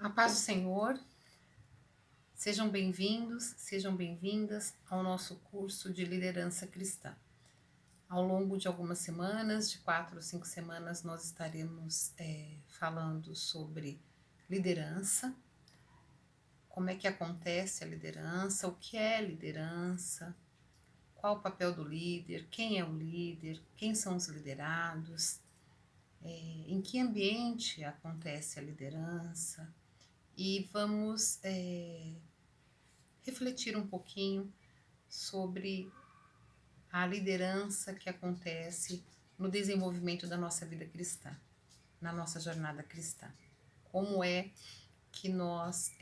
A paz do Senhor, sejam bem-vindos, sejam bem-vindas ao nosso curso de liderança cristã. Ao longo de algumas semanas, de 4 ou 5 semanas, nós estaremos falando sobre liderança, como é que acontece a liderança, o que é liderança, qual o papel do líder, quem é o líder, quem são os liderados, em que ambiente acontece a liderança. E vamos refletir um pouquinho sobre a liderança que acontece no desenvolvimento da nossa vida cristã, na nossa jornada cristã. Como é que nós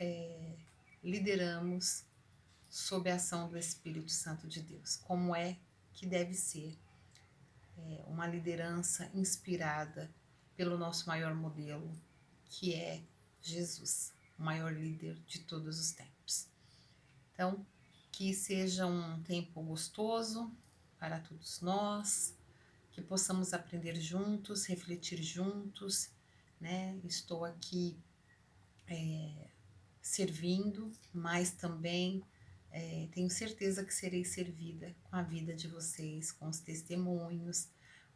lideramos sob a ação do Espírito Santo de Deus? Como é que deve ser uma liderança inspirada pelo nosso maior modelo, que é Jesus, o maior líder de todos os tempos. Então, que seja um tempo gostoso para todos nós, que possamos aprender juntos, refletir juntos, né? Estou aqui servindo, mas também tenho certeza que serei servida com a vida de vocês, com os testemunhos,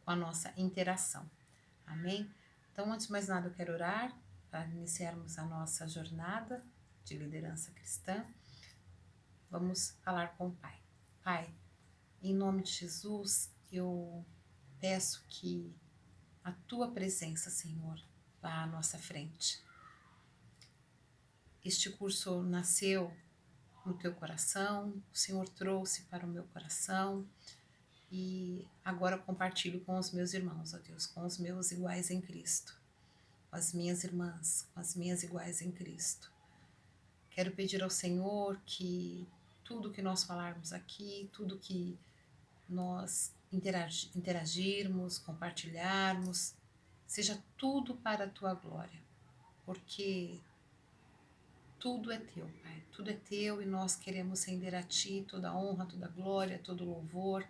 com a nossa interação. Amém? Então, antes de mais nada, eu quero orar para iniciarmos a nossa jornada de liderança cristã. Vamos falar com o Pai. Pai, em nome de Jesus, eu peço que a Tua presença, Senhor, vá à nossa frente. Este curso nasceu no Teu coração, o Senhor trouxe para o meu coração e agora compartilho com os meus irmãos, ó Deus, com os meus iguais em Cristo, com as minhas irmãs, com as minhas iguais em Cristo. Quero pedir ao Senhor que tudo que nós falarmos aqui, tudo que nós interagirmos, compartilharmos, seja tudo para a Tua glória, porque tudo é Teu, Pai, tudo é Teu e nós queremos render a Ti toda a honra, toda a glória, todo o louvor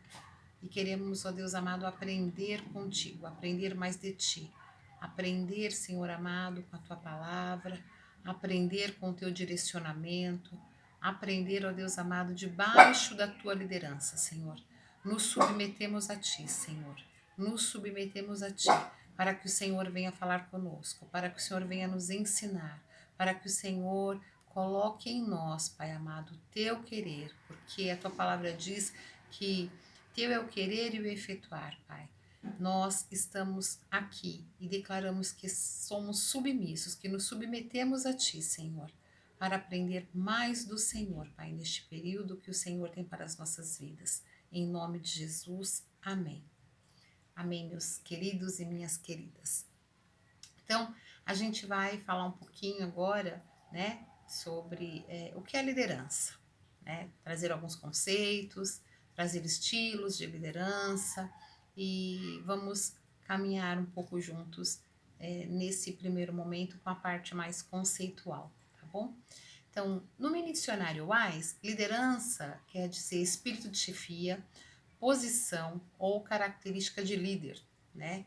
e queremos, ó Deus amado, aprender contigo, aprender mais de Ti, aprender, Senhor amado, com a Tua palavra, aprender com o Teu direcionamento, aprender, ó Deus amado, debaixo da Tua liderança, Senhor. Nos submetemos a Ti, Senhor. Nos submetemos a Ti, para que o Senhor venha falar conosco, para que o Senhor venha nos ensinar, para que o Senhor coloque em nós, Pai amado, o Teu querer, porque a Tua palavra diz que Teu é o querer e o efetuar, Pai. Nós estamos aqui e declaramos que somos submissos, que nos submetemos a Ti, Senhor, para aprender mais do Senhor, Pai, neste período que o Senhor tem para as nossas vidas. Em nome de Jesus, amém. Amém, meus queridos e minhas queridas. Então, a gente vai falar um pouquinho agora, né, sobre o que é liderança, né? Trazer alguns conceitos, trazer estilos de liderança e vamos caminhar um pouco juntos nesse primeiro momento com a parte mais conceitual, tá bom? Então, no mini dicionário Wise, liderança quer dizer espírito de chefia, posição ou característica de líder, né?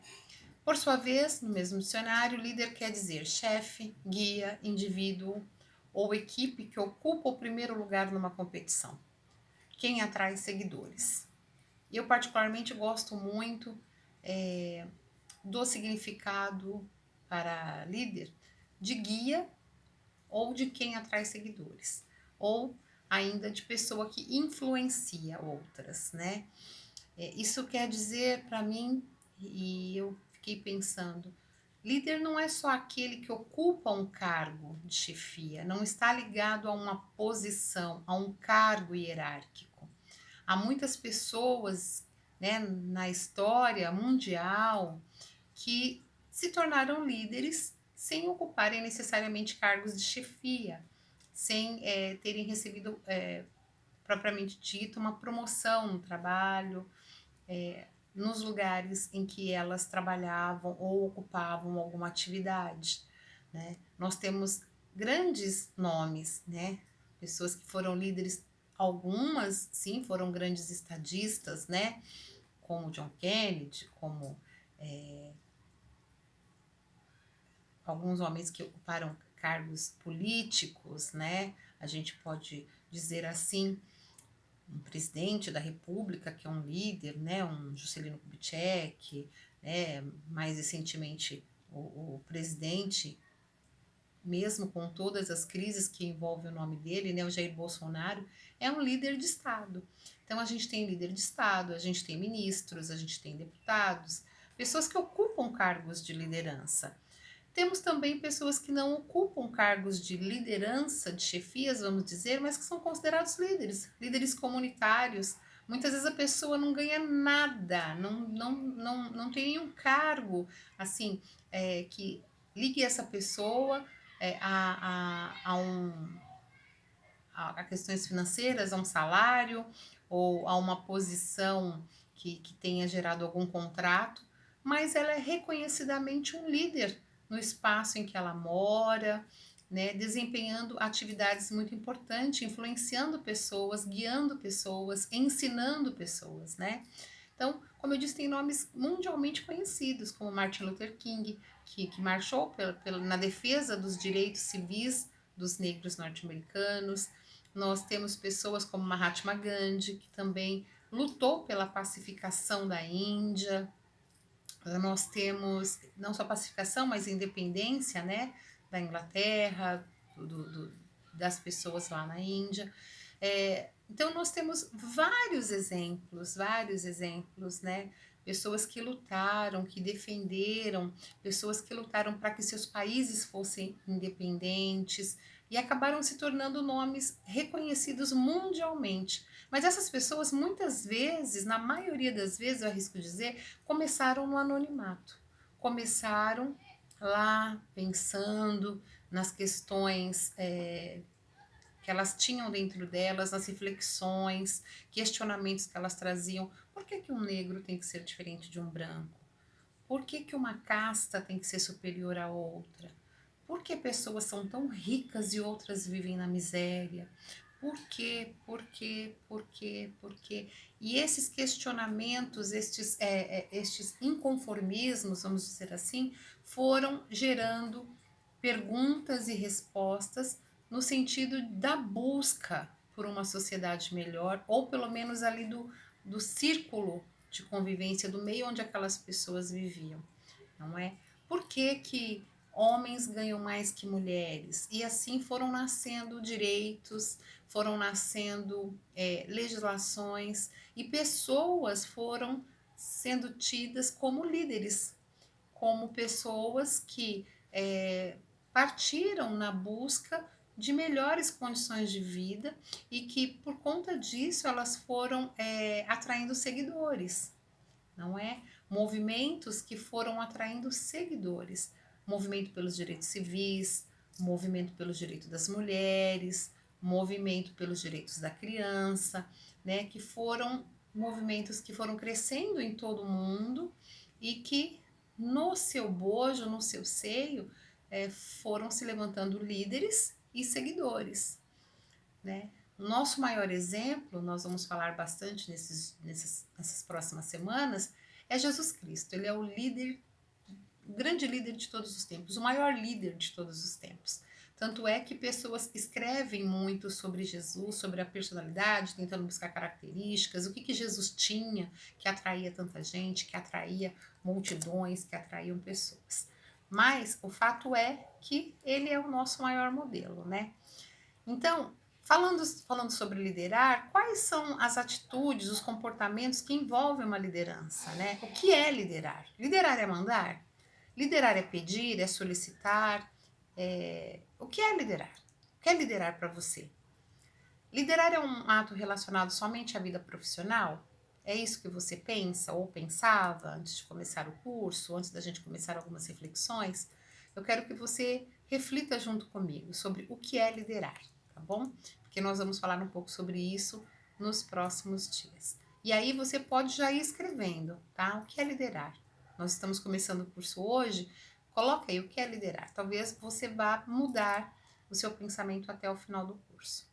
Por sua vez, no mesmo dicionário, líder quer dizer chefe, guia, indivíduo ou equipe que ocupa o primeiro lugar numa competição. Quem atrai seguidores. Eu particularmente gosto muito do significado para líder de guia ou de quem atrai seguidores, ou ainda de pessoa que influencia outras, né? Isso quer dizer para mim, e eu fiquei pensando, líder não é só aquele que ocupa um cargo de chefia, não está ligado a uma posição, a um cargo hierárquico. Há muitas pessoas, né, na história mundial que se tornaram líderes sem ocuparem necessariamente cargos de chefia, sem terem recebido, propriamente dito, uma promoção no trabalho, nos lugares em que elas trabalhavam ou ocupavam alguma atividade, né? Nós temos grandes nomes, né? Pessoas que foram líderes, algumas sim foram grandes estadistas, né? Como John Kennedy, como alguns homens que ocuparam cargos políticos, né? A gente pode dizer assim, um presidente da República, que é um líder, né? Um Juscelino Kubitschek, né? Mais recentemente o presidente, mesmo com todas as crises que envolvem o nome dele, né, o Jair Bolsonaro, é um líder de Estado. Então a gente tem líder de Estado, a gente tem ministros, a gente tem deputados, pessoas que ocupam cargos de liderança. Temos também pessoas que não ocupam cargos de liderança, de chefias, vamos dizer, mas que são considerados líderes, líderes comunitários. Muitas vezes a pessoa não ganha nada, não tem nenhum cargo assim que ligue essa pessoa a questões financeiras, a um salário ou a uma posição que tenha gerado algum contrato, mas ela é reconhecidamente um líder no espaço em que ela mora, né, desempenhando atividades muito importantes, influenciando pessoas, guiando pessoas, ensinando pessoas, né? Então, como eu disse, tem nomes mundialmente conhecidos, como Martin Luther King, que marchou na defesa dos direitos civis dos negros norte-americanos. Nós temos pessoas como Mahatma Gandhi, que também lutou pela pacificação da Índia. Nós temos não só pacificação, mas independência, né, da Inglaterra, das pessoas lá na Índia. Então nós temos vários exemplos, né? Pessoas que lutaram, que defenderam, pessoas que lutaram para que seus países fossem independentes e acabaram se tornando nomes reconhecidos mundialmente. Mas essas pessoas, muitas vezes, na maioria das vezes, eu arrisco dizer, começaram no anonimato. Começaram lá pensando nas questões que elas tinham dentro delas, nas reflexões, questionamentos que elas traziam. Por que um negro tem que ser diferente de um branco? Por que uma casta tem que ser superior à outra? Por que pessoas são tão ricas e outras vivem na miséria? Por quê? Por quê? Por quê? Por quê? E esses questionamentos, estes inconformismos, vamos dizer assim, foram gerando perguntas e respostas no sentido da busca por uma sociedade melhor, ou pelo menos ali do círculo de convivência, do meio onde aquelas pessoas viviam, não é? Por que homens ganham mais que mulheres? E assim foram nascendo direitos, foram nascendo legislações e pessoas foram sendo tidas como líderes, como pessoas que partiram na busca de melhores condições de vida e que por conta disso elas foram atraindo seguidores, não é? Movimentos que foram atraindo seguidores, movimento pelos direitos civis, movimento pelos direitos das mulheres, movimento pelos direitos da criança, né? Que foram movimentos que foram crescendo em todo o mundo e que no seu bojo, no seu seio, foram se levantando líderes e seguidores, né? O nosso maior exemplo, nós vamos falar bastante nessas próximas semanas, é Jesus Cristo. Ele é o líder, o grande líder de todos os tempos, o maior líder de todos os tempos. Tanto é que pessoas escrevem muito sobre Jesus, sobre a personalidade, tentando buscar características, o que Jesus tinha que atraía tanta gente, que atraía multidões, que atraíam pessoas. Mas o fato é que ele é o nosso maior modelo, né? Então, falando sobre liderar, quais são as atitudes, os comportamentos que envolvem uma liderança, né? O que é liderar? Liderar é mandar? Liderar é pedir, é solicitar? O que é liderar? O que é liderar para você? Liderar é um ato relacionado somente à vida profissional? É isso que você pensa ou pensava antes de começar o curso, antes da gente começar algumas reflexões? Eu quero que você reflita junto comigo sobre o que é liderar, tá bom? Porque nós vamos falar um pouco sobre isso nos próximos dias. E aí você pode já ir escrevendo, tá? O que é liderar? Nós estamos começando o curso hoje, coloca aí o que é liderar. Talvez você vá mudar o seu pensamento até o final do curso.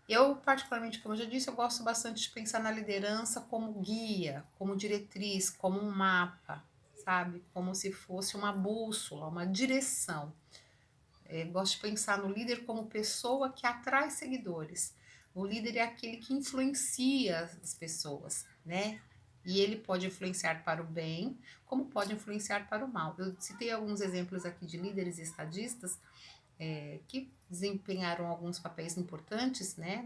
Eu, particularmente, como eu já disse, eu gosto bastante de pensar na liderança como guia, como diretriz, como um mapa, sabe? Como se fosse uma bússola, uma direção. gosto de pensar no líder como pessoa que atrai seguidores. O líder é aquele que influencia as pessoas, né? E ele pode influenciar para o bem, como pode influenciar para o mal. Eu citei alguns exemplos aqui de líderes estadistas que desempenharam alguns papéis importantes, né,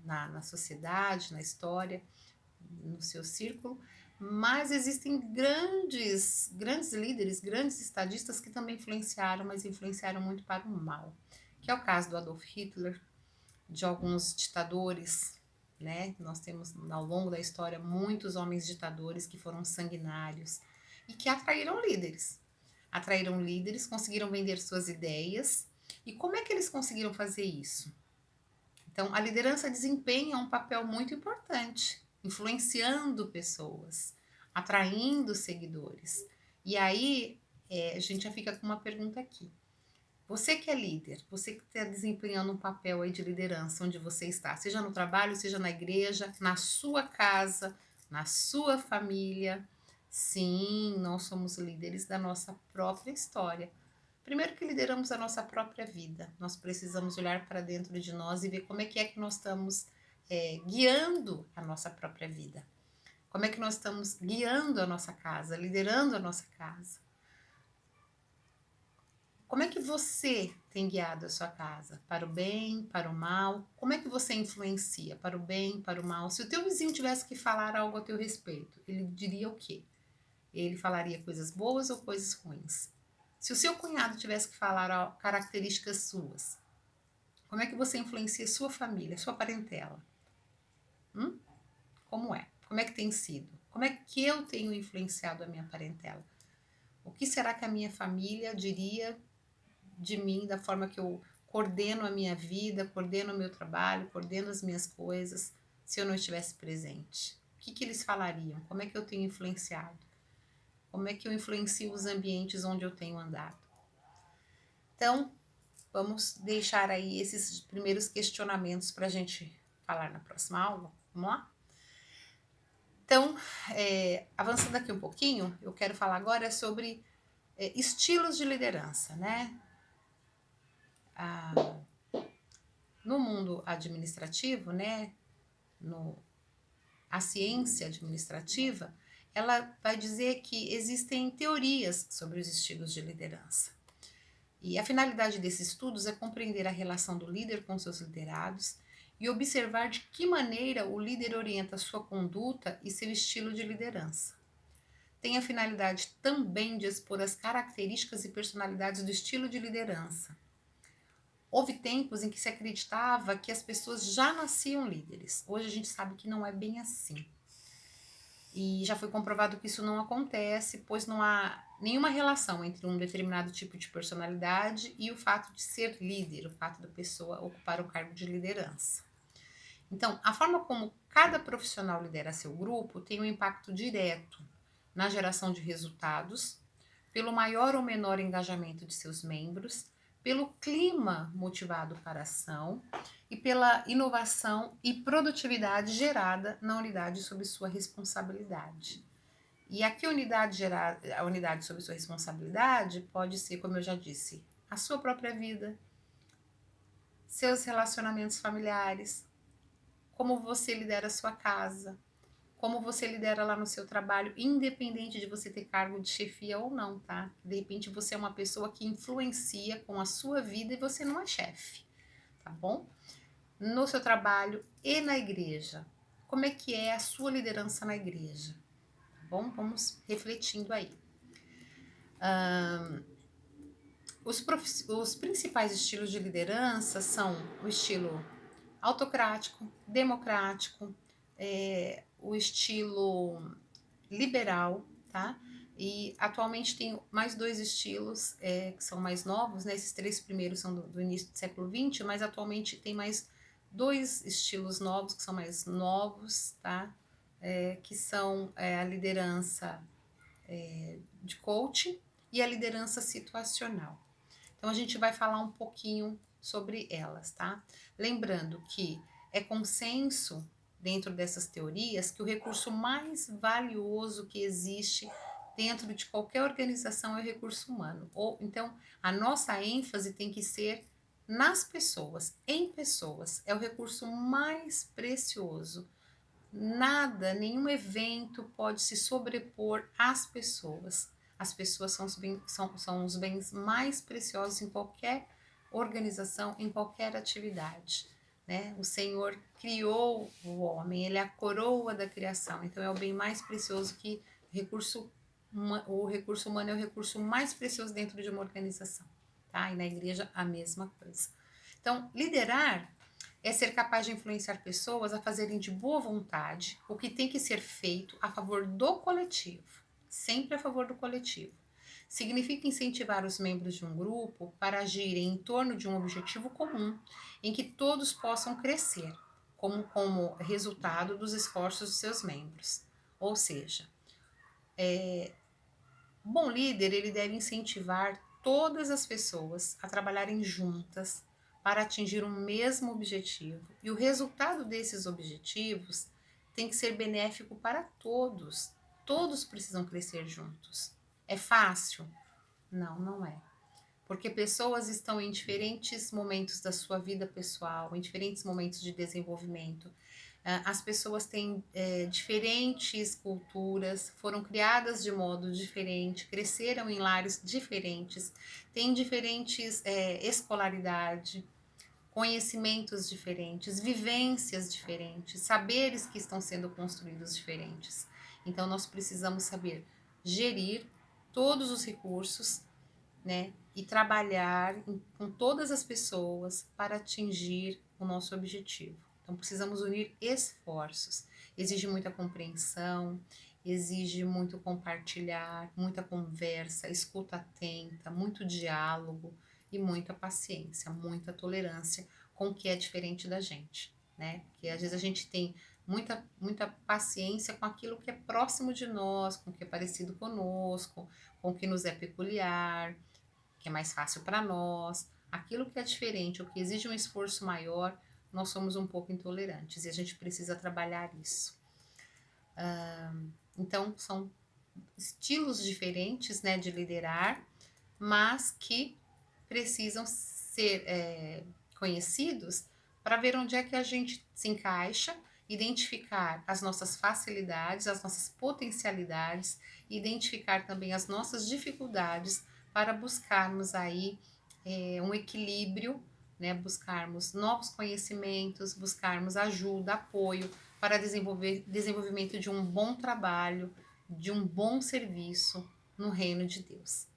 na sociedade, na história, no seu círculo, mas existem grandes líderes, grandes estadistas que também influenciaram, mas influenciaram muito para o mal, que é o caso do Adolf Hitler, de alguns ditadores, né? Nós temos ao longo da história muitos homens ditadores que foram sanguinários e que atraíram líderes, conseguiram vender suas ideias. E como é que eles conseguiram fazer isso? Então, a liderança desempenha um papel muito importante, influenciando pessoas, atraindo seguidores. E aí, a gente já fica com uma pergunta aqui. Você que é líder, você que está desempenhando um papel aí de liderança onde você está, seja no trabalho, seja na igreja, na sua casa, na sua família. Sim, nós somos líderes da nossa própria história. Primeiro que lideramos a nossa própria vida, nós precisamos olhar para dentro de nós e ver como é que nós estamos guiando a nossa própria vida. Como é que nós estamos guiando a nossa casa, liderando a nossa casa. Como é que você tem guiado a sua casa? Para o bem, para o mal? Como é que você influencia? Para o bem, para o mal? Se o teu vizinho tivesse que falar algo a teu respeito, ele diria o quê? Ele falaria coisas boas ou coisas ruins? Se o seu cunhado tivesse que falar características suas, como é que você influencia sua família, sua parentela? Como é? Como é que tem sido? Como é que eu tenho influenciado a minha parentela? O que será que a minha família diria de mim, da forma que eu coordeno a minha vida, coordeno o meu trabalho, coordeno as minhas coisas, se eu não estivesse presente? O que eles falariam? Como é que eu tenho influenciado? Como é que eu influencio os ambientes onde eu tenho andado? Então, vamos deixar aí esses primeiros questionamentos para a gente falar na próxima aula. Vamos lá? Então, avançando aqui um pouquinho, eu quero falar agora sobre estilos de liderança, né? No mundo administrativo, né? A ciência administrativa, ela vai dizer que existem teorias sobre os estilos de liderança. E a finalidade desses estudos é compreender a relação do líder com seus liderados e observar de que maneira o líder orienta sua conduta e seu estilo de liderança. Tem a finalidade também de expor as características e personalidades do estilo de liderança. Houve tempos em que se acreditava que as pessoas já nasciam líderes. Hoje a gente sabe que não é bem assim. E já foi comprovado que isso não acontece, pois não há nenhuma relação entre um determinado tipo de personalidade e o fato de ser líder, o fato da pessoa ocupar o cargo de liderança. Então, a forma como cada profissional lidera seu grupo tem um impacto direto na geração de resultados, pelo maior ou menor engajamento de seus membros, pelo clima motivado para a ação e pela inovação e produtividade gerada na unidade sob sua responsabilidade. E aqui a unidade sob sua responsabilidade pode ser, como eu já disse, a sua própria vida, seus relacionamentos familiares, como você lidera a sua casa, como você lidera lá no seu trabalho, independente de você ter cargo de chefia ou não, tá? De repente você é uma pessoa que influencia com a sua vida e você não é chefe, tá bom? No seu trabalho e na igreja, como é que é a sua liderança na igreja? Tá bom? Vamos refletindo aí. Os principais estilos de liderança são o estilo autocrático, democrático, o estilo liberal, tá? E atualmente tem mais dois estilos que são mais novos, né? Esses três primeiros são do início do século XX, mas atualmente tem mais dois estilos novos que são mais novos, tá? Que são a liderança de coaching e a liderança situacional. Então a gente vai falar um pouquinho sobre elas, tá? Lembrando que é consenso dentro dessas teorias que o recurso mais valioso que existe dentro de qualquer organização é o recurso humano. Ou então a nossa ênfase tem que ser nas pessoas, em pessoas. É o recurso mais precioso. Nada, nenhum evento pode se sobrepor às pessoas. As pessoas são os bens mais preciosos em qualquer organização, em qualquer atividade. Né? O Senhor criou o homem, ele é a coroa da criação, então é o bem mais precioso que o recurso humano é o recurso mais precioso dentro de uma organização. Tá? E na igreja a mesma coisa. Então, liderar é ser capaz de influenciar pessoas a fazerem de boa vontade o que tem que ser feito a favor do coletivo, sempre a favor do coletivo. Significa incentivar os membros de um grupo para agirem em torno de um objetivo comum em que todos possam crescer, como resultado dos esforços dos seus membros. Ou seja, um bom líder ele deve incentivar todas as pessoas a trabalharem juntas para atingir um mesmo objetivo. E o resultado desses objetivos tem que ser benéfico para todos. Todos precisam crescer juntos. É fácil? Não, não é. Porque pessoas estão em diferentes momentos da sua vida pessoal, em diferentes momentos de desenvolvimento. As pessoas têm diferentes culturas, foram criadas de modo diferente, cresceram em lares diferentes, têm diferentes escolaridade, conhecimentos diferentes, vivências diferentes, saberes que estão sendo construídos diferentes. Então, nós precisamos saber gerir todos os recursos, né? E trabalhar com todas as pessoas para atingir o nosso objetivo. Então, precisamos unir esforços. Exige muita compreensão, exige muito compartilhar, muita conversa, escuta atenta, muito diálogo e muita paciência, muita tolerância com o que é diferente da gente, né? Porque às vezes a gente tem muita paciência com aquilo que é próximo de nós, com o que é parecido conosco, com o que nos é peculiar, que é mais fácil para nós. Aquilo que é diferente, o que exige um esforço maior, nós somos um pouco intolerantes e a gente precisa trabalhar isso. Então, são estilos diferentes, né, de liderar, mas que precisam ser conhecidos para ver onde é que a gente se encaixa, identificar as nossas facilidades, as nossas potencialidades, identificar também as nossas dificuldades para buscarmos aí um equilíbrio, né, buscarmos novos conhecimentos, buscarmos ajuda, apoio para desenvolvimento de um bom trabalho, de um bom serviço no reino de Deus.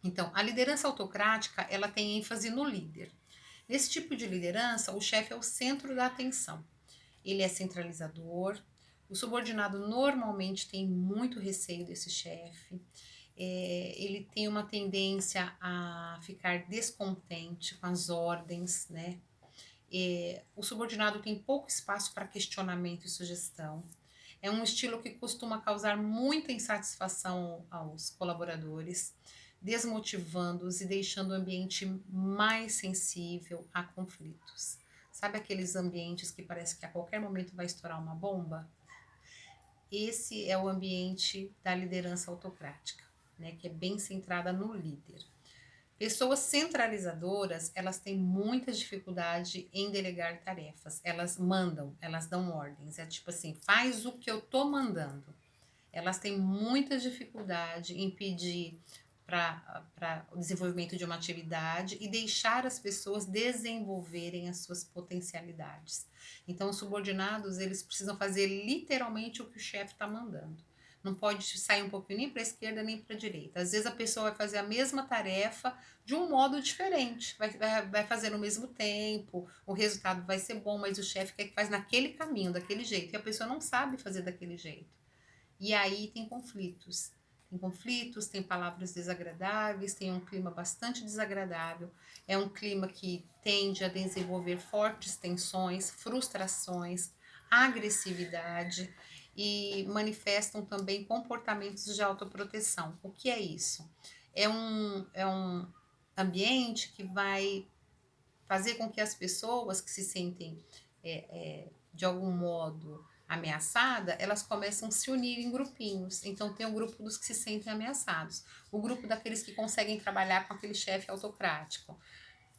Então, a liderança autocrática, ela tem ênfase no líder. Nesse tipo de liderança, o chefe é o centro da atenção. Ele é centralizador, o subordinado normalmente tem muito receio desse chefe, ele tem uma tendência a ficar descontente com as ordens, né? O subordinado tem pouco espaço para questionamento e sugestão. É um estilo que costuma causar muita insatisfação aos colaboradores, desmotivando-os e deixando o ambiente mais sensível a conflitos. Sabe aqueles ambientes que parece que a qualquer momento vai estourar uma bomba? Esse é o ambiente da liderança autocrática, né, que é bem centrada no líder. Pessoas centralizadoras, elas têm muita dificuldade em delegar tarefas. Elas mandam, elas dão ordens. É tipo assim, faz o que eu tô mandando. Elas têm muita dificuldade em pedir para o desenvolvimento de uma atividade e deixar as pessoas desenvolverem as suas potencialidades. Então, os subordinados, eles precisam fazer literalmente o que o chefe está mandando. Não pode sair um pouquinho nem para a esquerda nem para a direita. Às vezes a pessoa vai fazer a mesma tarefa de um modo diferente, vai fazer no mesmo tempo, o resultado vai ser bom, mas o chefe quer que faz naquele caminho, daquele jeito, e a pessoa não sabe fazer daquele jeito. E aí tem conflitos. Tem conflitos, tem palavras desagradáveis, tem um clima bastante desagradável. É um clima que tende a desenvolver fortes tensões, frustrações, agressividade e manifestam também comportamentos de autoproteção. O que é isso? É um ambiente que vai fazer com que as pessoas que se sentem de algum modo ameaçada, elas começam a se unir em grupinhos. Então tem o grupo dos que se sentem ameaçados, o grupo daqueles que conseguem trabalhar com aquele chefe autocrático.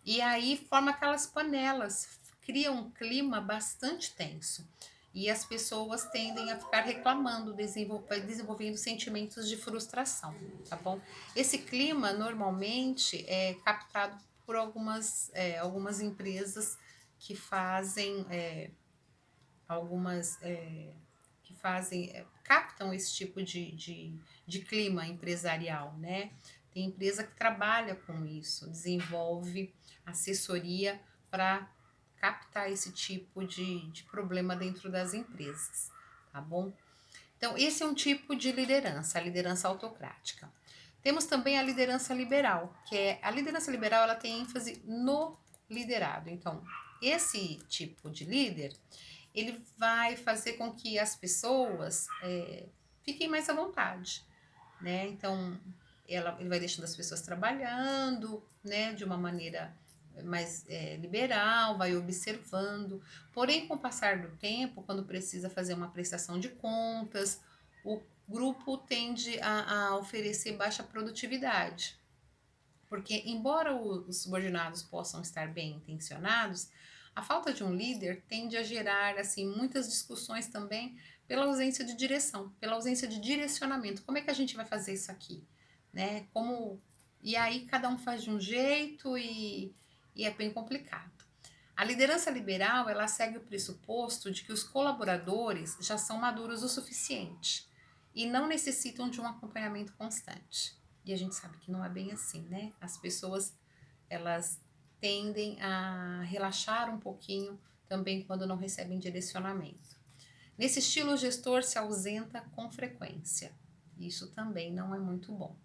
E aí forma aquelas panelas, cria um clima bastante tenso. E as pessoas tendem a ficar reclamando, desenvolvendo sentimentos de frustração, tá bom? Esse clima normalmente é captado por algumas empresas que fazem algumas que fazem, captam esse tipo de clima empresarial, né? Tem empresa que trabalha com isso, desenvolve assessoria para captar esse tipo de problema dentro das empresas, tá bom? Então, esse é um tipo de liderança, a liderança autocrática. Temos também a liderança liberal, que é a liderança liberal, ela tem ênfase no liderado. Então, esse tipo de líder, ele vai fazer com que as pessoas fiquem mais à vontade, né? Então, ele vai deixando as pessoas trabalhando, né, de uma maneira mais liberal, vai observando. Porém, com o passar do tempo, quando precisa fazer uma prestação de contas, o grupo tende a oferecer baixa produtividade. Porque, embora os subordinados possam estar bem intencionados, a falta de um líder tende a gerar assim muitas discussões também pela ausência de direção, pela ausência de direcionamento. Como é que a gente vai fazer isso aqui, né? Como e aí cada um faz de um jeito e é bem complicado. A liderança liberal, ela segue o pressuposto de que os colaboradores já são maduros o suficiente e não necessitam de um acompanhamento constante. E a gente sabe que não é bem assim, né? As pessoas, elas tendem a relaxar um pouquinho também quando não recebem direcionamento. Nesse estilo, o gestor se ausenta com frequência. Isso também não é muito bom.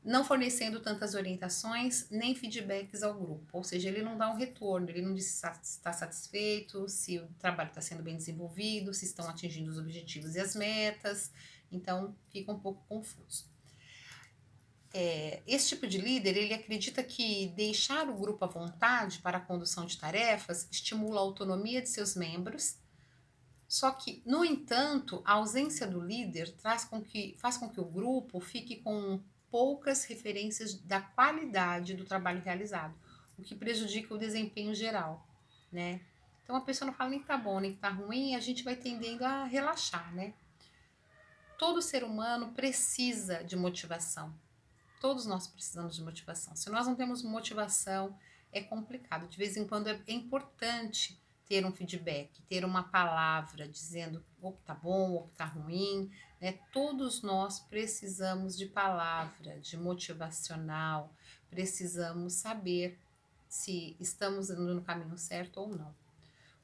Não fornecendo tantas orientações nem feedbacks ao grupo, ou seja, ele não dá um retorno, ele não diz se está satisfeito, se o trabalho está sendo bem desenvolvido, se estão atingindo os objetivos e as metas, então fica um pouco confuso. Esse tipo de líder, ele acredita que deixar o grupo à vontade para a condução de tarefas estimula a autonomia de seus membros, só que, no entanto, a ausência do líder faz com que o grupo fique com poucas referências da qualidade do trabalho realizado, o que prejudica o desempenho geral, né? Então a pessoa não fala nem que tá bom, nem que tá ruim, e a gente vai tendendo a relaxar, né? Todo ser humano precisa de motivação. Todos nós precisamos de motivação. Se nós não temos motivação, é complicado. De vez em quando é importante ter um feedback, ter uma palavra dizendo o que tá bom, o que tá ruim, né? Todos nós precisamos de palavra, de motivacional, precisamos saber se estamos indo no caminho certo ou não.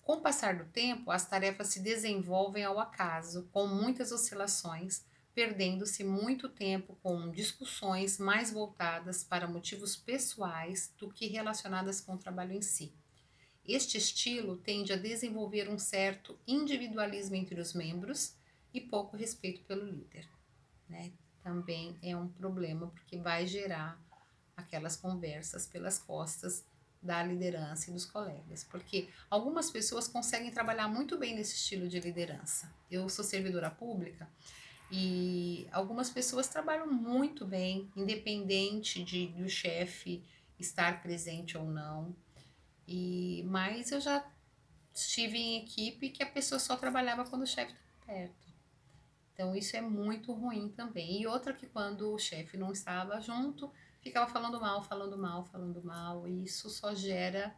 Com o passar do tempo, as tarefas se desenvolvem ao acaso, com muitas oscilações, perdendo-se muito tempo com discussões mais voltadas para motivos pessoais do que relacionadas com o trabalho em si. Este estilo tende a desenvolver um certo individualismo entre os membros e pouco respeito pelo líder, né? Também é um problema porque vai gerar aquelas conversas pelas costas da liderança e dos colegas, porque algumas pessoas conseguem trabalhar muito bem nesse estilo de liderança. Eu sou servidora pública e algumas pessoas trabalham muito bem, independente do chefe estar presente ou não. Mas eu já estive em equipe que a pessoa só trabalhava quando o chefe estava perto. Então isso é muito ruim também. E outra que quando o chefe não estava junto, ficava falando mal, falando mal, falando mal, e isso só gera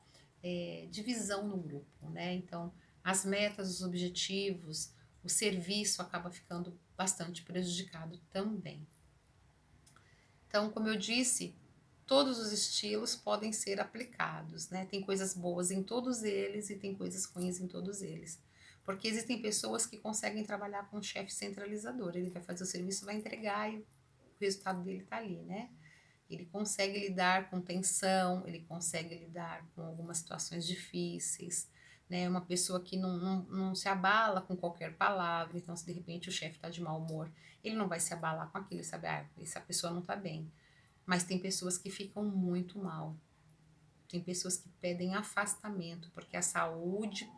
divisão no grupo, né? Então as metas, os objetivos, o serviço acaba ficando bastante prejudicado também. Então, como eu disse, todos os estilos podem ser aplicados, né? Tem coisas boas em todos eles e tem coisas ruins em todos eles. Porque existem pessoas que conseguem trabalhar com um chefe centralizador. Ele vai fazer o serviço, vai entregar e o resultado dele está ali, né? Ele consegue lidar com tensão, ele consegue lidar com algumas situações difíceis, né? Uma pessoa que não se abala com qualquer palavra. Então, se de repente o chefe está de mau humor, ele não vai se abalar com aquilo, sabe? Essa pessoa não está bem. Mas tem pessoas que ficam muito mal. Tem pessoas que pedem afastamento, porque a saúde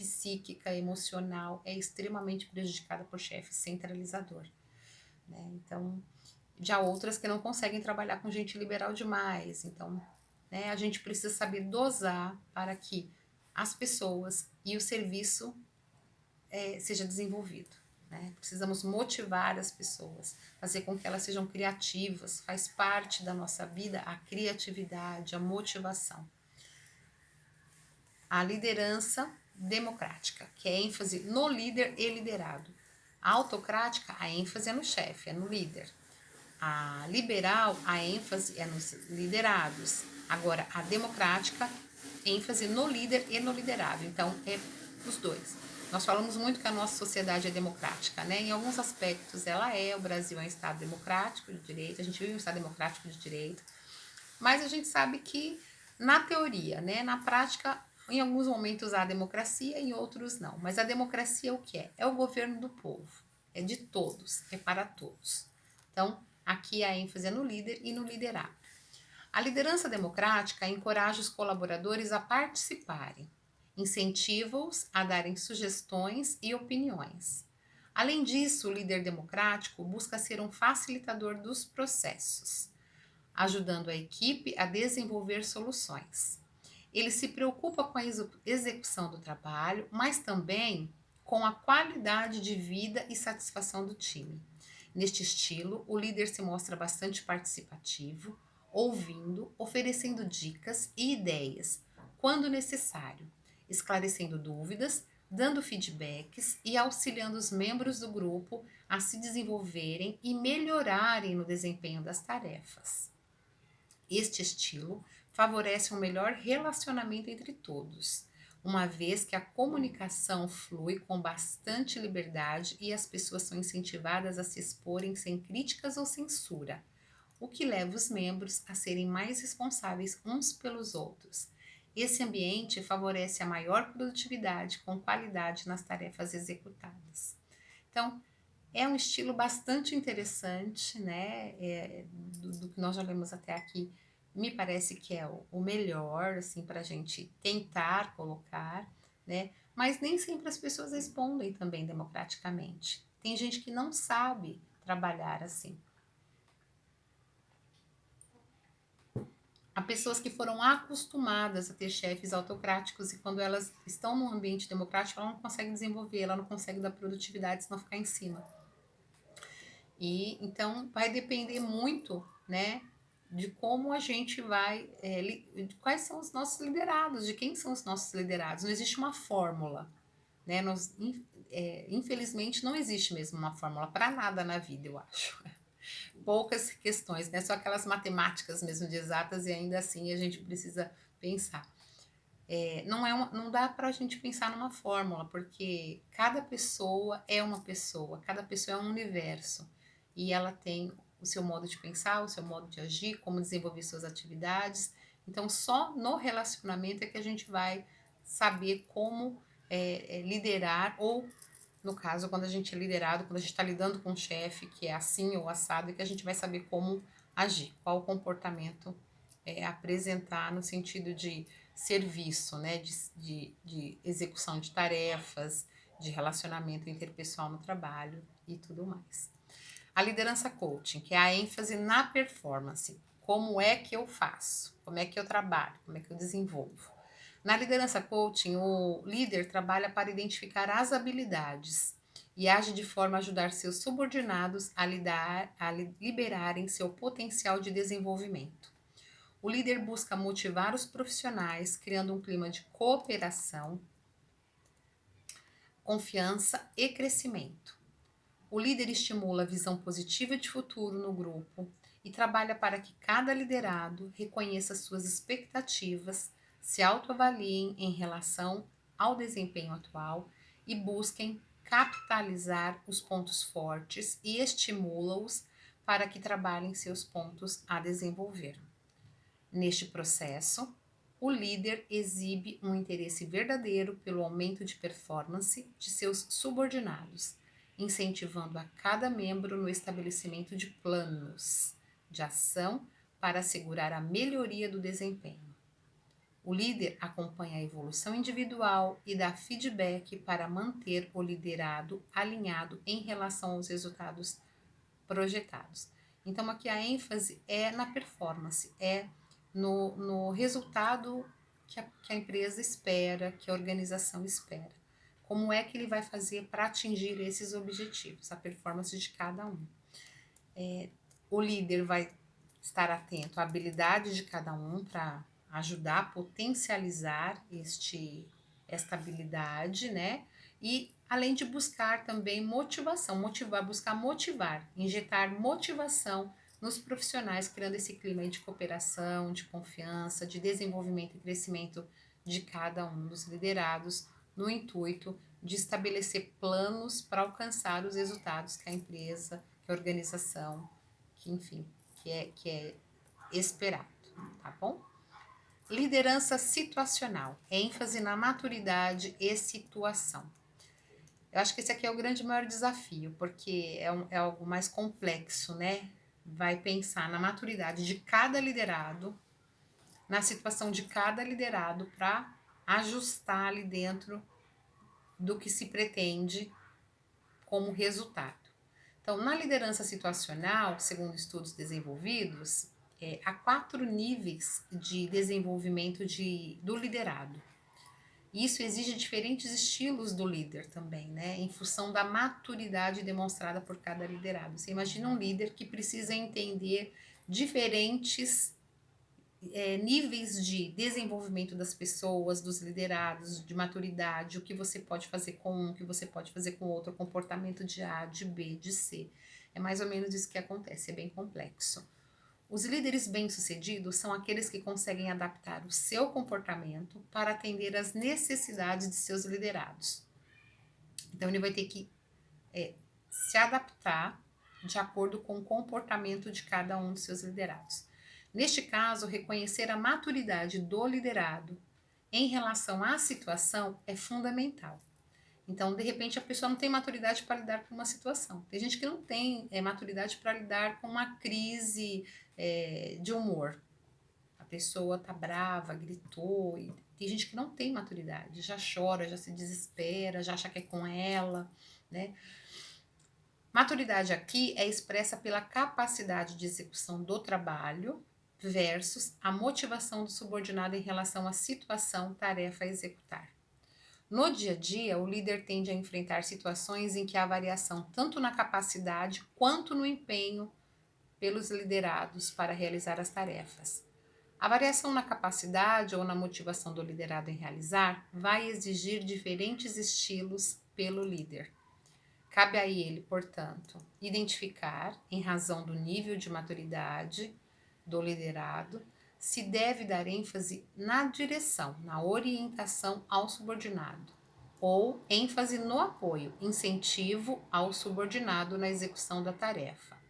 psíquica, emocional, é extremamente prejudicada por chefe centralizador, né? Então, já outras que não conseguem trabalhar com gente liberal demais. Então, né, a gente precisa saber dosar para que as pessoas e o serviço seja desenvolvido. Né? Precisamos motivar as pessoas, fazer com que elas sejam criativas, faz parte da nossa vida a criatividade, a motivação. A liderança democrática, que é ênfase no líder e liderado. A autocrática, a ênfase é no chefe, é no líder. A liberal, a ênfase é nos liderados. Agora, a democrática, ênfase no líder e no liderado. Então, é os dois. Nós falamos muito que a nossa sociedade é democrática, né? Em alguns aspectos ela é, o Brasil é um estado democrático de direito, a gente vive um estado democrático de direito, mas a gente sabe que na teoria, né, na prática, em alguns momentos há democracia, em outros não. Mas a democracia é o que é? É o governo do povo, é de todos, é para todos. Então, aqui a ênfase é no líder e no liderado. A liderança democrática encoraja os colaboradores a participarem, incentiva-os a darem sugestões e opiniões. Além disso, o líder democrático busca ser um facilitador dos processos, ajudando a equipe a desenvolver soluções. Ele se preocupa com a execução do trabalho, mas também com a qualidade de vida e satisfação do time. Neste estilo, o líder se mostra bastante participativo, ouvindo, oferecendo dicas e ideias, quando necessário, esclarecendo dúvidas, dando feedbacks e auxiliando os membros do grupo a se desenvolverem e melhorarem no desempenho das tarefas. Este estilo favorece um melhor relacionamento entre todos, uma vez que a comunicação flui com bastante liberdade e as pessoas são incentivadas a se exporem sem críticas ou censura, o que leva os membros a serem mais responsáveis uns pelos outros. Esse ambiente favorece a maior produtividade com qualidade nas tarefas executadas. Então, é um estilo bastante interessante, né? Do que nós já lemos até aqui, me parece que é o melhor, assim, para a gente tentar colocar, né? Mas nem sempre as pessoas respondem também democraticamente. Tem gente que não sabe trabalhar assim. Há pessoas que foram acostumadas a ter chefes autocráticos e quando elas estão num ambiente democrático, ela não consegue desenvolver, ela não consegue dar produtividade, senão ficar em cima. E então vai depender muito, né, de como a gente vai, de quais são os nossos liderados, de quem são os nossos liderados. Não existe uma fórmula, né? Infelizmente não existe mesmo uma fórmula para nada na vida, eu acho. Poucas questões, né? Só aquelas matemáticas mesmo de exatas e ainda assim a gente precisa pensar. Não dá para a gente pensar numa fórmula, porque cada pessoa é uma pessoa, cada pessoa é um universo e ela tem o seu modo de pensar, o seu modo de agir, como desenvolver suas atividades. Então, só no relacionamento é que a gente vai saber como liderar, ou no caso, quando a gente é liderado, quando a gente está lidando com um chefe que é assim ou assado, é que a gente vai saber como agir, qual o comportamento apresentar no sentido de serviço, né, de execução de tarefas, de relacionamento interpessoal no trabalho e tudo mais. A liderança coaching, que é a ênfase na performance. Como é que eu faço? Como é que eu trabalho? Como é que eu desenvolvo? Na liderança coaching, o líder trabalha para identificar as habilidades e age de forma a ajudar seus subordinados a liberarem seu potencial de desenvolvimento. O líder busca motivar os profissionais, criando um clima de cooperação, confiança e crescimento. O líder estimula a visão positiva de futuro no grupo e trabalha para que cada liderado reconheça suas expectativas, se autoavaliem em relação ao desempenho atual e busquem capitalizar os pontos fortes e estimula-os para que trabalhem seus pontos a desenvolver. Neste processo, o líder exibe um interesse verdadeiro pelo aumento de performance de seus subordinados, incentivando a cada membro no estabelecimento de planos de ação para assegurar a melhoria do desempenho. O líder acompanha a evolução individual e dá feedback para manter o liderado alinhado em relação aos resultados projetados. Então, aqui a ênfase é na performance, é no resultado que a empresa espera, que a organização espera. Como é que ele vai fazer para atingir esses objetivos, a performance de cada um. O líder vai estar atento à habilidade de cada um para ajudar a potencializar esta habilidade, né? E além de buscar também motivação, buscar motivar, injetar motivação nos profissionais, criando esse clima de cooperação, de confiança, de desenvolvimento e crescimento de cada um dos liderados, no intuito de estabelecer planos para alcançar os resultados que a empresa, que a organização, que é esperado, tá bom? Liderança situacional, ênfase na maturidade e situação. Eu acho que esse aqui é o grande maior desafio, porque é algo mais complexo, né? Vai pensar na maturidade de cada liderado, na situação de cada liderado, para ajustar ali dentro do que se pretende como resultado. Então, na liderança situacional, segundo estudos desenvolvidos, há 4 níveis de desenvolvimento do liderado. Isso exige diferentes estilos do líder também, né? Em função da maturidade demonstrada por cada liderado. Você imagina um líder que precisa entender diferentes níveis de desenvolvimento das pessoas, dos liderados, de maturidade, o que você pode fazer com um, o que você pode fazer com outro, comportamento de A, de B, de C. É mais ou menos isso que acontece, é bem complexo. Os líderes bem-sucedidos são aqueles que conseguem adaptar o seu comportamento para atender às necessidades de seus liderados. Então, ele vai ter que se adaptar de acordo com o comportamento de cada um dos seus liderados. Neste caso, reconhecer a maturidade do liderado em relação à situação é fundamental. Então, de repente, a pessoa não tem maturidade para lidar com uma situação. Tem gente que não tem maturidade para lidar com uma crise de humor. A pessoa tá brava, gritou, e tem gente que não tem maturidade, já chora, já se desespera, já acha que é com ela, né? Maturidade aqui é expressa pela capacidade de execução do trabalho versus a motivação do subordinado em relação à situação, tarefa a executar. No dia a dia, o líder tende a enfrentar situações em que há variação tanto na capacidade quanto no empenho pelos liderados para realizar as tarefas. A variação na capacidade ou na motivação do liderado em realizar vai exigir diferentes estilos pelo líder. Cabe a ele, portanto, identificar, em razão do nível de maturidade do liderado, se deve dar ênfase na direção, na orientação ao subordinado, ou ênfase no apoio, incentivo ao subordinado na execução da tarefa.